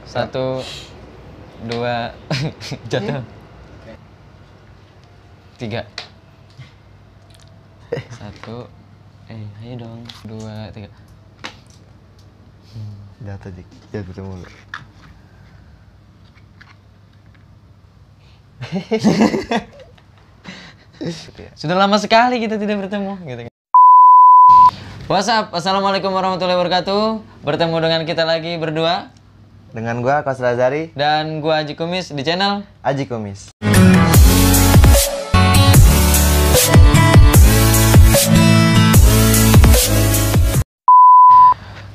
1, 2, jatuh. 3. 1, ayo dong. 2, 3. Jatuh dik, jatuh mulu. Sudah lama sekali kita tidak bertemu gitu. What's up? Assalamualaikum warahmatullahi wabarakatuh. Bertemu dengan kita lagi berdua. Dengan gua Kos Lazari dan gua Aji Kumis di channel Aji Kumis.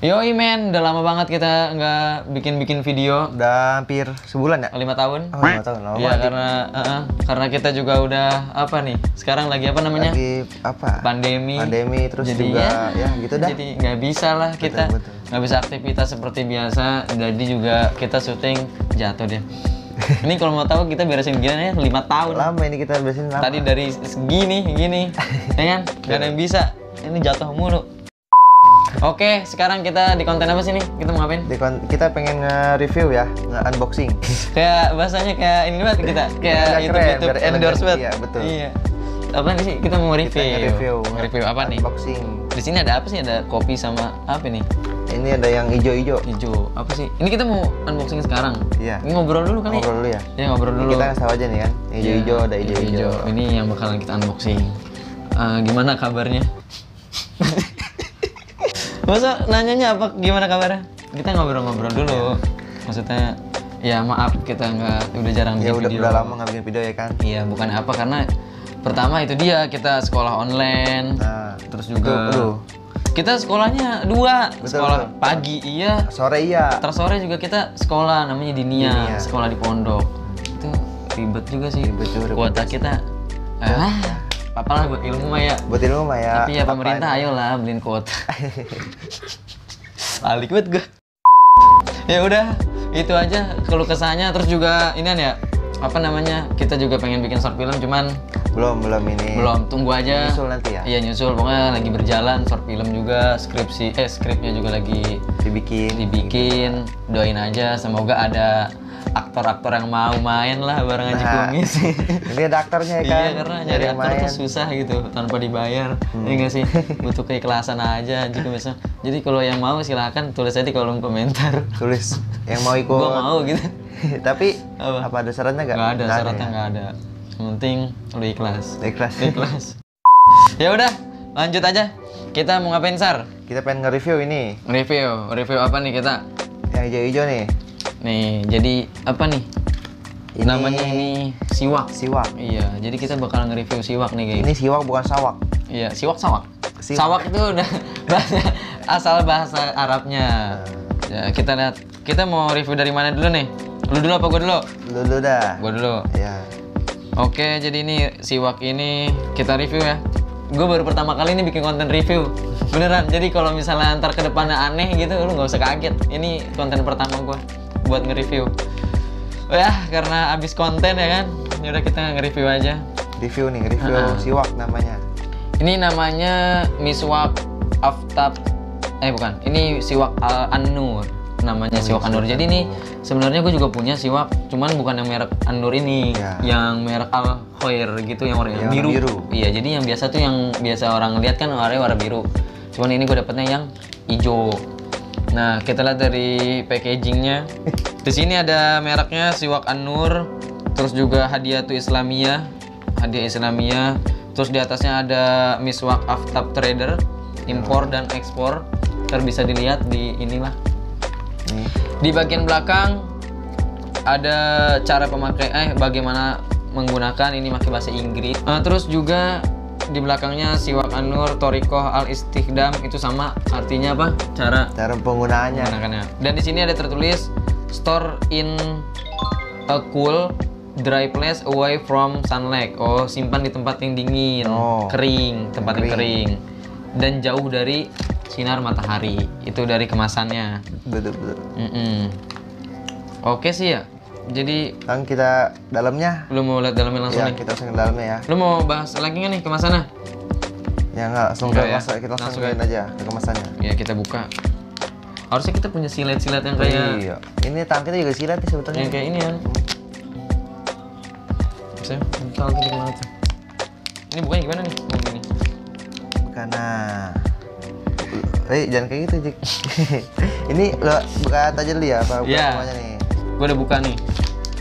Yoi men, udah lama banget kita nggak bikin video. Udah hampir sebulan ya? 5 tahun. Oh, 5 tahun, lama Iya, banget. karena kita juga udah apa nih? Sekarang lagi apa namanya? Lagi apa? Pandemi terus jadi, juga ya gitu dah. Jadi nggak bisa lah kita, nggak bisa aktivitas seperti biasa. Jadi juga kita syuting jatuh deh. Ini kalau mau tahu kita beresin gini ya 5 tahun. Lama ini kita beresin lama. Tadi dari gini, ya kan? Gak ada yang bisa. Ini jatuh mulu. Oke, sekarang kita di konten apa sih nih? Kita mau ngapain? Kita pengen nge-review ya, nge-unboxing. Kayak bahasanya kayak ini banget kita, kayak YouTube endorse banget. Iya, betul. Iya. Apa nih sih? Kita mau review. Review apa nih? Unboxing. Di sini ada apa sih? Ada kopi sama apa nih? Ini ada yang hijau-hijau. Hijau. Apa sih? Ini kita mau unboxing sekarang. Iya. Ini ngobrol dulu kali. Ngobrol dulu ya. Ya, ngobrol dulu. Kita tahu aja nih kan. Hijau-hijau ada hijau-hijau. Ini yang bakalan kita unboxing. Gimana kabarnya? Masa nanyanya apa gimana kabarnya? Kita ngobrol-ngobrol dulu. Maksudnya ya maaf kita udah jarang bikin video. Udah lama nggak bikin video ya kan? Iya, bukan apa karena pertama itu dia kita sekolah online. Nah, terus juga kita sekolahnya 2, sekolah pagi iya, sore iya. Terus sore juga kita sekolah namanya Dinia. Sekolah di pondok. Itu ribet juga sih. Kuota kita apalah buat ilmu mah ya. Tapi ya pemerintah ayolah beliin kuota. Balik banget gue. Ya udah, itu aja keluh kesahnya. Terus juga ini ya, apa namanya? Kita juga pengen bikin short film cuman belum ini. Belum, tunggu aja. Nyusul nanti ya. Iya, nyusul. Pokoknya lagi berjalan short film juga, skripnya juga lagi dibikin. Doain aja semoga ada aktor-aktor yang mau main lah bareng Aji Kumis. Ini ada aktornya ya kan? Iya, karena nyari aktor tuh susah gitu tanpa dibayar. Iya nggak sih? Butuh keikhlasan aja Aji Kumis. Jadi kalau yang mau silahkan tulis aja di kolom komentar. Tulis yang mau ikut. Gua mau gitu. Tapi apa ada syaratnya nggak? Nggak ada, syaratnya nggak ada. Yang penting lu ikhlas. Ikhlas. Ya udah, lanjut aja. Kita mau ngapain, Sar? Kita pengen nge-review ini. Review apa nih kita? Yang hijau-hijau nih. Nih, jadi apa nih? Namanya ini siwak. Iya, jadi kita bakal nge-review siwak nih guys. Ini siwak bukan sawak. Iya, sawak. Sawak itu udah asal bahasa Arabnya. Ya, kita lihat. Kita mau review dari mana dulu nih? Lu dulu apa gua dulu? Lu dulu dah. Gua dulu. Iya. Oke, jadi ini siwak ini kita review ya. Gue baru pertama kali ini bikin konten review. Beneran, jadi kalau misalnya ntar ke depannya aneh gitu, lu nggak usah kaget. Ini konten pertama gue buat nge-review. Ya, karena abis konten ya kan, yaudah kita nge-review aja. Review siwak namanya. Ini namanya miswak aftab. Bukan, ini siwak An-Nur. Namanya siwak An-Nur. Jadi ini sebenarnya gue juga punya siwak, cuman bukan yang merek An-Nur ini, yang merek Al-Khair gitu, yang warna biru. Iya, jadi yang biasa tuh yang biasa orang lihat kan warna biru. Cuman ini gue dapetnya yang hijau. Nah, kita lihat dari packagingnya. Di sini ada mereknya siwak An-Nur, terus juga hadiah Islamiyah. Terus di atasnya ada miswak Aftab Trader, impor dan ekspor. Bisa dilihat di inilah. Di bagian belakang ada cara pemakai bagaimana menggunakan, ini pakai bahasa Inggris. Terus juga di belakangnya siwak An-Nur Thoriqah Al-Istikdam, itu sama artinya apa? Cara penggunaannya. Dan di sini ada tertulis store in a cool dry place away from sunlight. Oh, simpan di tempat yang dingin, kering, tempat yang kering dan jauh dari sinar matahari. Itu dari kemasannya. Betul. Oke sih ya. Jadi kan kita dalamnya. Lu mau lihat dalamnya langsung nih? Kita langsung ke dalamnya ya. Lu mau bahas lagi nggak nih kemasannya? Ya nggak, langsung kita langsung lihat aja ke kemasannya. Ya, kita buka. Harusnya kita punya silet-silet yang kayak Iya. Ini tangan kita juga silet nih sebetulnya. yang kayak ini ya. Saya mental tuh gimana tuh? Ini bukannya gimana nih? Oh, ini. Karena jangan kayak gitu, Jik. Ini lo buka aja dulu ya, apa buka Iya. semuanya nih. Gue udah buka nih.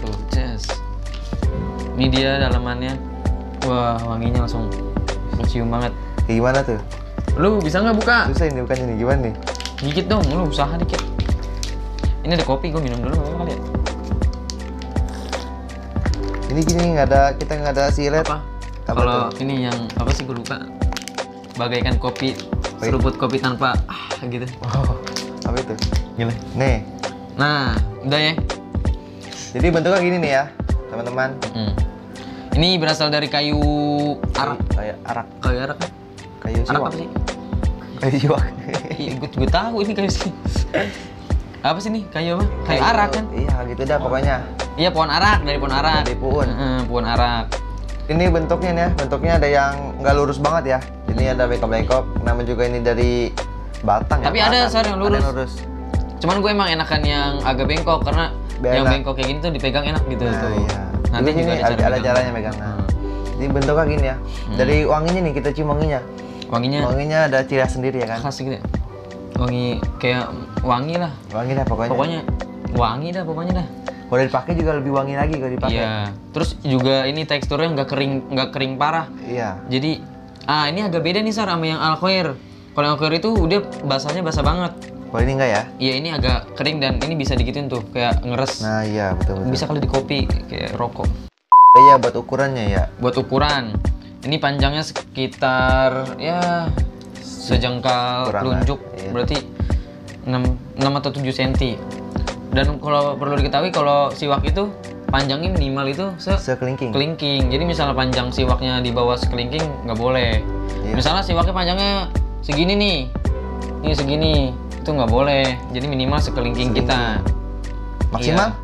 Tuh, ces. Ini dia dalamannya. Wah, wanginya langsung cium banget. Kayak gimana tuh? Lu bisa nggak buka? Susah ini bukannya nih, gimana nih? Gigit dong, lu usaha dikit. Ini ada kopi, gue minum dulu nggak apa-apa kali ya? Ini gini kita nggak ada silet. Apa? Apa Kalau tuh? ini yang apa sih gue lupa? Bagaikan kopi, seruput kopi tanpa gitu. Oh, apa itu? Gila. Nih. Nah, udah ya. Jadi bentuknya gini nih ya, teman-teman. Ini berasal dari kayu arak. Kayak arak, Kayu arak kan? kayu Arak siwak. apa sih? Kayu siwak. Gue tahu ini kayu sih. Apa sih nih? Kayu apa? Kayu arak kan? Iya, gitu dah pokoknya. Iya, pohon arak, dari pohon arak. Dari pohon. Pohon arak. Ini bentuknya nih ya, bentuknya ada yang nggak lurus banget ya. Ini ada bengkok-bengkok. Nama juga ini dari batang ya. Tapi ada, batang. Sar, yang lurus. Ada yang lurus. Cuman gue emang enakan yang agak bengkok karena Biar yang enak. bengkok kayak gini tuh dipegang enak gitu Nah, tuh. iya. Nanti Jadi juga ini ada pegang. caranya megangnya. Jadi bentuknya gini ya. Dari wanginya nih kita cium wanginya. Wanginya Wanginya ada ciri khas sendiri ya kan. khas gitu ya. Wangi kayak wangi lah. Wangi dah pokoknya. Pokoknya wangi dah pokoknya dah. Kalau dipakai juga lebih wangi lagi kalau dipakai. Iya. Terus juga ini teksturnya nggak kering parah. Iya. Jadi ini agak beda nih Sar sama yang alkoir. Kalau yang alkoir itu udah basahnya basah banget. Kalau ini enggak ya? Iya, ini agak kering dan ini bisa digituin tuh kayak ngeres. Nah iya betul. Bisa kali di kopi kayak rokok. Iya buat ukurannya ya. Buat ukuran, ini panjangnya sekitar ya sejengkal Kurang telunjuk, lah, iya. berarti 6 atau 7 cm. Dan kalau perlu diketahui kalau siwak itu panjangnya minimal itu Sekelingking. kelingking. Jadi misalnya panjang siwaknya di bawah sekelingking nggak boleh. Iya. Misalnya siwaknya panjangnya segini nih, ini segini, itu nggak boleh. Jadi minimal sekelingking kita. Maksimal? Iya.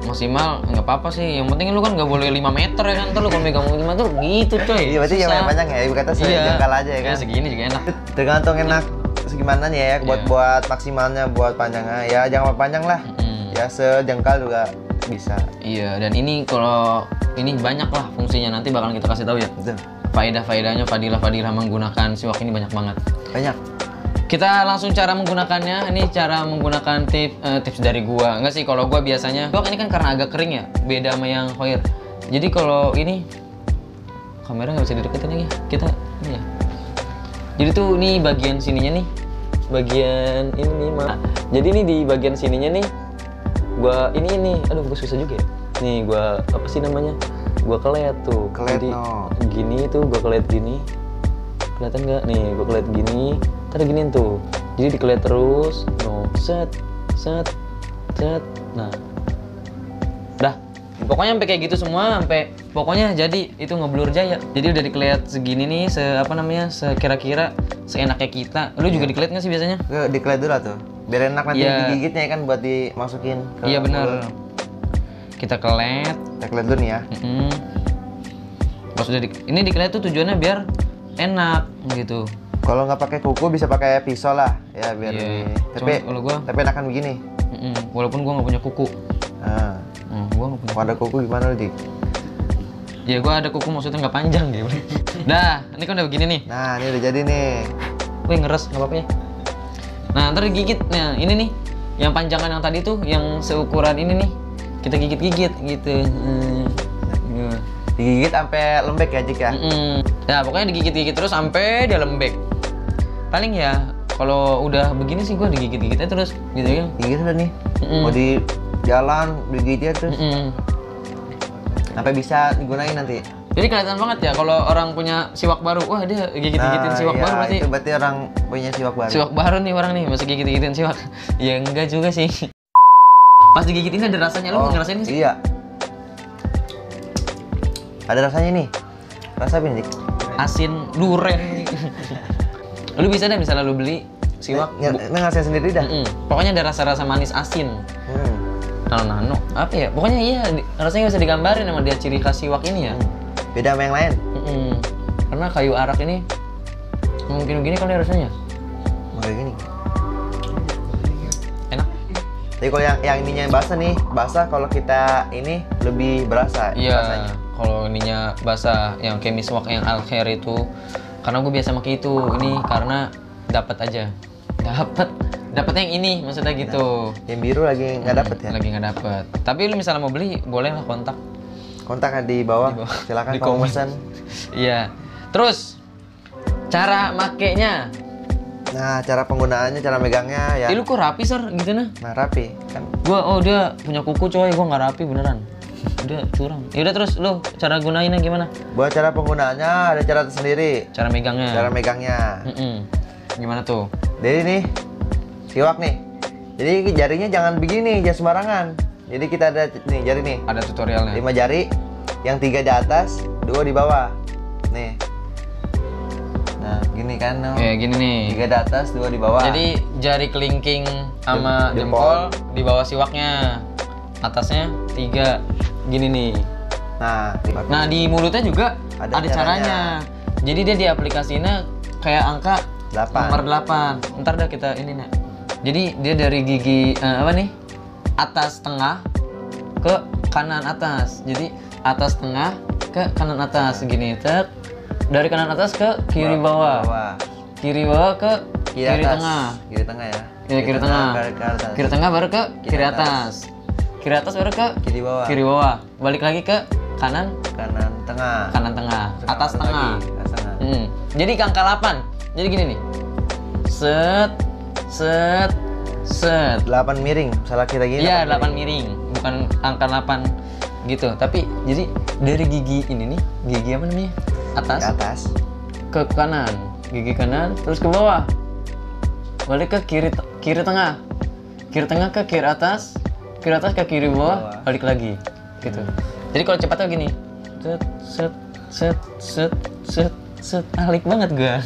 Maksimal nggak apa-apa sih. Yang penting lu kan nggak boleh 5 meter ya kan. Ntar lu kalau megang 5 meter gitu coy. Iya berarti yang Susah. panjang ya. Ibu kata sejengkal aja ya kan. Kayak segini juga enak. Tergantung enak segimana nih ya buat Iya. buat maksimalnya buat panjangnya ya jangan panjang lah. Ya sejengkal juga bisa. Iya, dan ini kalau ini banyak lah fungsinya, nanti bakalan kita kasih tahu ya. Betul. Faedah-faedahnya, fadilah-fadilah menggunakan siwak ini banyak banget. Banyak. Kita langsung cara menggunakannya. Ini cara menggunakan tips dari gua. Enggak sih, kalau gua biasanya siwak ini kan karena agak kering ya, beda sama yang Hoyer. Jadi kalau ini kamera nggak bisa dideketin lagi. Kita ini ya. Jadi tuh ini bagian sininya nih. Bagian ini nih, Jadi ini di bagian sininya nih gua ini aduh gua susah juga ya. Nih gua apa sih namanya? Gua kelet tuh. Kelet, Jadi no. gini tuh gua kelet gini. Kelihatan nggak? Nih gua kelet gini. Ntar giniin tuh. Jadi dikelet terus. No, set. Nah. Dah. Pokoknya sampai kayak gitu semua, sampai pokoknya jadi itu ngeblur jaya. Jadi udah dikelet segini nih, sekira-kira seenaknya kita. Lu juga dikelet nggak sih biasanya? Gue dikelet dulu tuh. Biar enak nanti Iya. digigitnya kan buat dimasukin ke Iya benar. mulut. Kita kelet. Kita kelet dulu nih ya. Pas udah ini dikelet tuh tujuannya biar enak gitu. Kalau nggak pakai kuku bisa pakai pisau lah ya biar Iya. lebih. Cuma Tapi kalau gua tapi enakan begini. walaupun gua nggak punya kuku. Nah, Gua nggak punya. kalau ada kuku gimana lu, Dik? Ya gua ada kuku maksudnya nggak panjang gitu. Dah, ini kan udah begini nih. Nah, ini udah jadi nih. Wih ngeres nggak apa-apa ya. Nah ntar digigit. Nah ini nih yang panjangan yang tadi tuh yang seukuran ini nih kita gigit-gigit gitu. Digigit sampai lembek ya, Jik ya. Ya pokoknya digigit-gigit terus sampai dia lembek. Paling ya kalau udah begini sih gua digigit-gigitnya terus gitu ya. Digigit udah nih. Mau di jalan digigit terus sampai bisa digunain nanti. Jadi kelihatan banget ya kalau orang punya siwak baru. Wah dia gigit-gigitin siwak iya, baru berarti. itu berarti orang punya siwak baru. Siwak baru nih orang nih masih gigit-gigitin siwak. Ya enggak juga sih. Pas digigit ini ada rasanya, lu ngerasain nggak sih? Iya. Ada rasanya nih. Rasa apa nih, Dik? Asin duren. Lu bisa deh misalnya lu beli siwak. Ngerasain sendiri dah. Pokoknya ada rasa-rasa manis asin. Nano apa ya? Pokoknya iya rasanya nggak bisa digambarin sama dia ciri khas siwak ini ya. Beda sama yang lain. Karena kayu arak ini mungkin begini kali rasanya. Kayak gini. Jadi kalau yang ininya yang basah kalau kita ini lebih berasa Iya, rasanya. kalau ininya basah, yang kayak miswak yang al khair itu, karena gue biasa pakai itu, ini karena dapat aja, dapat yang ini, maksudnya gitu. Yang biru lagi nggak dapet ya? Lagi nggak dapet. Tapi lu misalnya mau beli, boleh lah kontak. Kontak di bawah. Silakan Di kalau komen. pesan. Iya. Terus cara makainya, Nah, cara penggunaannya, cara megangnya ya. lu kok rapi sir gitu nah? Nah, rapi kan. Dia punya kuku coy, gua nggak rapi beneran. Udah curang. Yaudah terus lu cara gunainnya gimana? Buat cara penggunaannya ada cara tersendiri. Cara megangnya. Cara megangnya. Gimana tuh? Jadi nih, siwak nih. Jadi jarinya jangan begini, jangan sembarangan. Jadi kita ada nih jari nih, Ada tutorialnya. 5 jari, yang 3 di atas, 2 di bawah. Nih. Nah, gini kan. No? Kayak gini nih. 3 di atas, 2 di bawah. Jadi jari kelingking sama jempol di bawah siwaknya. Atasnya 3 gini nih. Nah, Nah, di mulutnya juga Ada ada caranya. Jadi dia di aplikasinya kayak angka 8. nomor 8. Ntar dah kita ini nih. Jadi dia dari gigi apa nih? Atas tengah ke kanan atas. Jadi atas tengah ke kanan atas gini. Tek. Dari kanan atas ke kiri bawah. Kiri bawah ke kiri atas. tengah. Kiri tengah ya. Ya, kiri tengah. Ke atas. Kiri tengah baru ke kiri atas. atas. Kiri atas baru ke Kiri bawah. kiri bawah. Balik lagi ke kanan Kanan tengah. kanan tengah. Terus Atas kanan tengah. lagi, atas tengah. Jadi ke angka 8. Jadi gini nih. Set set set. 8 miring. Salah kita gini. Iya, 8 miring, bukan angka 8 gitu. Tapi jadi dari gigi ini nih, gigi apa namanya? Atas Ke atas. ke kanan, gigi kanan terus ke bawah. Balik ke kiri tengah. Kiri tengah ke kiri atas ke kiri bawah, balik lagi. Gitu. Jadi kalau cepatnya gini. Set set set set set set. Alik banget gua.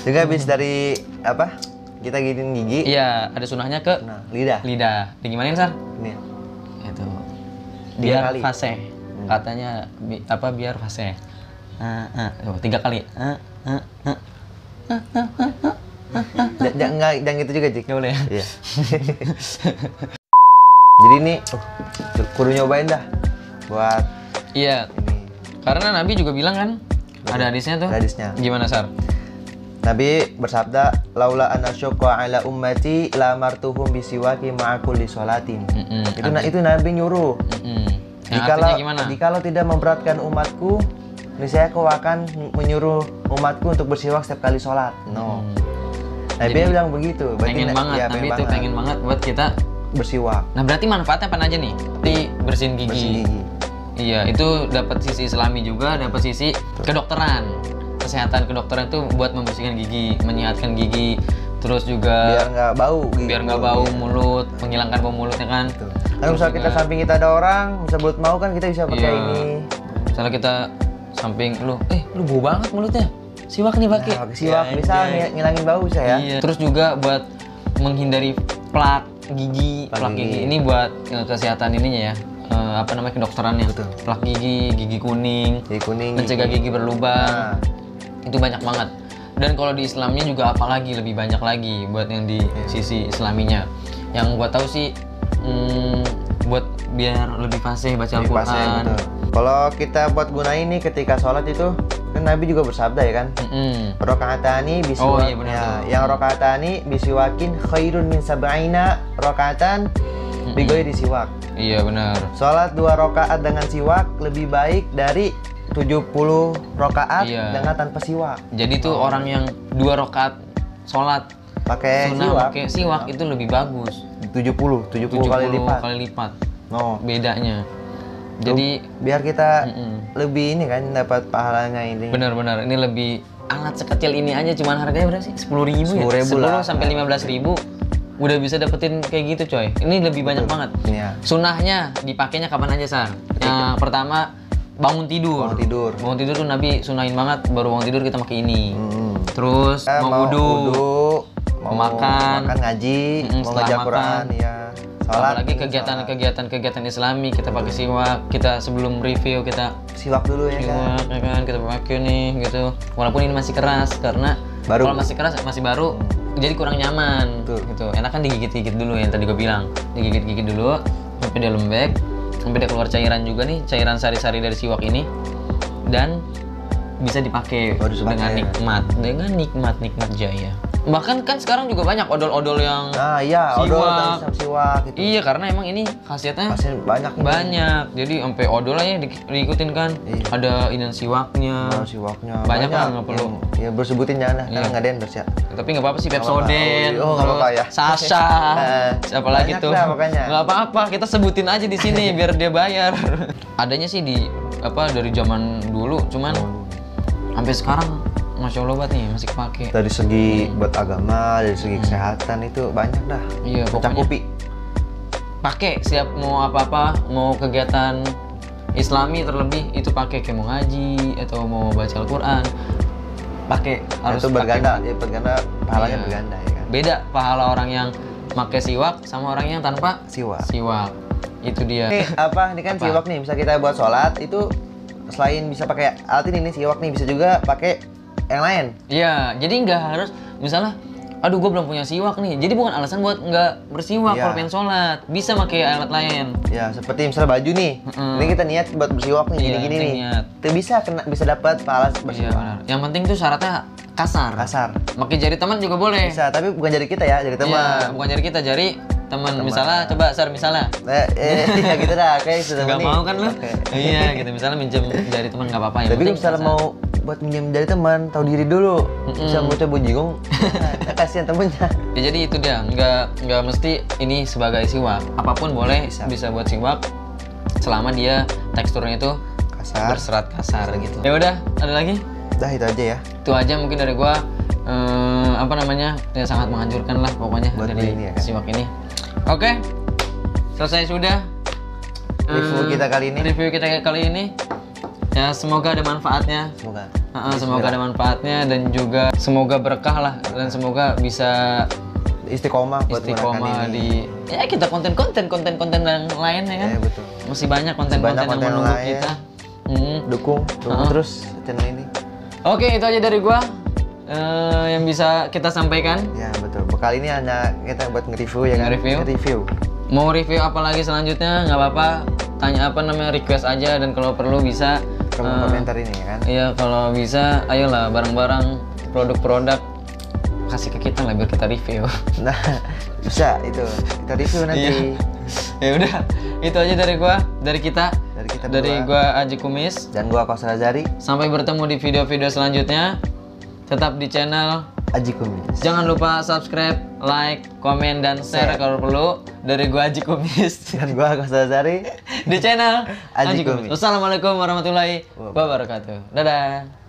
Juga habis dari apa? Kita giniin gigi. Iya, ada sunahnya ke Nah, lidah. lidah. Digimanain, Sar? Ini. Itu. 3 Biar kali. fase. Katanya biar fase. Tuh, 3 kali. Jangan gitu juga, Cik. Nggak boleh ya? Iya. Jadi ini kudu nyobain dah buat Iya. ini. Karena Nabi juga bilang kan, ada hadisnya tuh. Ada hadisnya. Gimana, Sar? Nabi bersabda, "Laula ana syaqqa ala ummati la martuhum bisiwaki ma'a kulli sholatin." Itu Nabi nyuruh. Yang artinya gimana? Jikalau tidak memberatkan umatku, niscaya aku akan menyuruh umatku untuk bersiwak setiap kali sholat. No. Nabi Jadi, bilang begitu. Pengen banget, ya, Nabi itu pengen banget buat kita bersiwak. Nah, berarti manfaatnya apa aja nih? Seperti bersihin gigi. Bersihin gigi. Iya, itu dapat sisi islami juga, dapat sisi kedokteran. Kesehatan kedokteran itu buat membersihkan gigi, menyehatkan gigi, terus juga Biar nggak bau. Gigi. biar nggak bau mulut, menghilangkan bau mulutnya kan. Kan misal kita samping kita ada orang, misal mulut mau kan kita bisa pakai Iya. ini. Misalnya kita samping lu bau banget mulutnya. Siwak nih pakai. Nah, pakai siwak Ya, bisa anjay. ngilangin bau bisa ya. Iya. Terus juga buat menghindari plak gigi. Plak Plak gigi gigi. ini buat kesehatan ininya ya. Apa namanya kedokterannya? Betul. Plak gigi kuning, Gigi kuning. mencegah gigi berlubang. Nah, Itu banyak banget. Dan kalau di Islamnya juga apalagi lebih banyak lagi buat yang di sisi Islaminya. Yang gua tahu sih buat biar lebih fasih baca jadi pas ya, Al-Qur'an. betul. Kalau kita buat gunain nih ketika sholat itu, kan Nabi juga bersabda ya kan, rokaatani bisiwak. Oh, iya benar tuh. Yang rokaatani bisiwakin khairun min sab'ina rokaatan bigoiri siwak. Iya benar. Sholat 2 rokaat dengan siwak lebih baik dari 70 rokaat Iya. dengan tanpa siwak. Jadi tuh orang yang 2 rakaat sholat Pakai sunnah siwak pakai siwak itu lebih bagus. 70 kali lipat. kali lipat No. bedanya. Jadi Biar kita lebih ini kan dapat pahalanya ini. benar-benar ini lebih alat sekecil ini aja cuman harganya berapa sih? 10.000 ya? 10.000 lah. 10 sampai 15.000 udah bisa dapetin kayak gitu coy. Ini lebih banyak banget. Iya. Sunnahnya dipakainya kapan aja Sar? Yang pertama bangun tidur. Bangun tidur. Bangun tidur tuh Nabi sunahin banget, baru bangun tidur kita pakai ini. Hmm. Terus Kita mau wudu, mau makan, ngaji, mau setelah baca makan. Quran, ya. Sholat. apalagi kegiatan Islami kita pakai siwak, kita sebelum review kita Siwak dulu ya kan. siwak ya kan, kita pakai nih gitu. Walaupun ini masih keras karena Baru. kalau masih keras masih baru jadi kurang nyaman. Betul. Gitu. Enak kan digigit-gigit dulu yang tadi gue bilang. Digigit-gigit dulu sampai dia lembek, sampai dia keluar cairan juga nih, cairan sari-sari dari siwak ini. Dan bisa dipakai dengan nikmat jaya. Bahkan kan sekarang juga banyak odol-odol yang iya, odol dan siwak gitu. Iya, karena emang ini khasiatnya banyak ini. Banyak. Jadi sampai odol aja diikutin kan. Iya. Ada inian siwaknya. Siwaknya. Banyak lah, nggak perlu. Ya bersebutin jangan lah, karena nggak ada endorse ya. Tapi nggak apa-apa sih, Pepsodent. Nggak apa-apa ya. Sasha. Siapa lagi tuh? Nggak apa-apa, kita sebutin aja di sini biar dia bayar. Adanya sih di dari zaman dulu, cuman sampai sekarang Masya Allah banget nih, masih kepake. Dari segi buat agama, dari segi kesehatan itu banyak dah. Iya, pokoknya pakai siap mau apa-apa, mau kegiatan Islami terlebih itu pakai, kayak mau ngaji atau mau baca Al-Qur'an. Pakai harus itu berganda, ya berganda pahalanya berganda ya kan. Beda pahala orang yang pakai siwak sama orang yang tanpa siwak. Itu dia. Ini kan siwak nih, bisa kita buat sholat itu selain bisa pakai alat ini nih siwak nih, bisa juga pakai yang lain. Iya, jadi nggak harus misalnya, aduh gue belum punya siwak nih, jadi bukan alasan buat nggak bersiwak kalau pengen sholat. Bisa pakai alat lain. Ya, seperti misalnya baju nih, ini kita niat buat bersiwak nih, gini-gini nih. Itu bisa dapat pahala bersiwak. Iya, yang penting tuh syaratnya kasar. Pakai jari teman juga boleh. Bisa, tapi bukan jari kita ya, jari teman. Iya, bukan jari kita, jari teman. Misalnya, coba misalnya. Ya gitu dah, kayak sudah. Nggak mau kan lu? Iya, gitu. Misalnya minjem jari teman nggak apa-apa. Tapi kalau misalnya mau buat minjem dari teman, tahu diri dulu. Bisa bocah bojingong, kasihan temennya. Ya, jadi itu dia, nggak mesti ini sebagai siwak. Apapun boleh, bisa buat siwak selama dia teksturnya itu berserat kasar gitu. Ya udah, ada lagi? Udah itu aja ya. Itu aja mungkin dari gua. Ya sangat menganjurkan lah pokoknya buat dari ini, ya kan? Siwak ini. Oke, selesai sudah review kita kali ini. Ya, semoga ada manfaatnya. Semoga ada manfaatnya dan juga semoga berkah lah, dan semoga bisa istiqomah di kita konten yang lain ya kan. Betul. Masih banyak konten-konten yang menunggu kita. Dukung terus channel ini. Oke, itu aja dari gua yang bisa kita sampaikan. Ya, betul. Kali ini hanya kita buat nge-review ya kan. Nge-review. Mau review apa lagi selanjutnya nggak apa-apa, tanya request aja, dan kalau perlu bisa komentar ini ya kan. Iya, kalau bisa ayolah barang-barang produk-produk kasih ke kita lah biar kita review. Nah, bisa itu. Kita review nanti. Ya udah, itu aja dari gua, dari kita gua Aji Kumis dan gua Kausar Azari. Sampai bertemu di video-video selanjutnya. Tetap di channel Aji Kumis. Jangan lupa subscribe, like, komen, dan share kalau perlu. Dari gua Aji Kumis dan gua Kausar Azari di channel Aji Kumis. Wassalamualaikum warahmatullahi wabarakatuh. Dadah.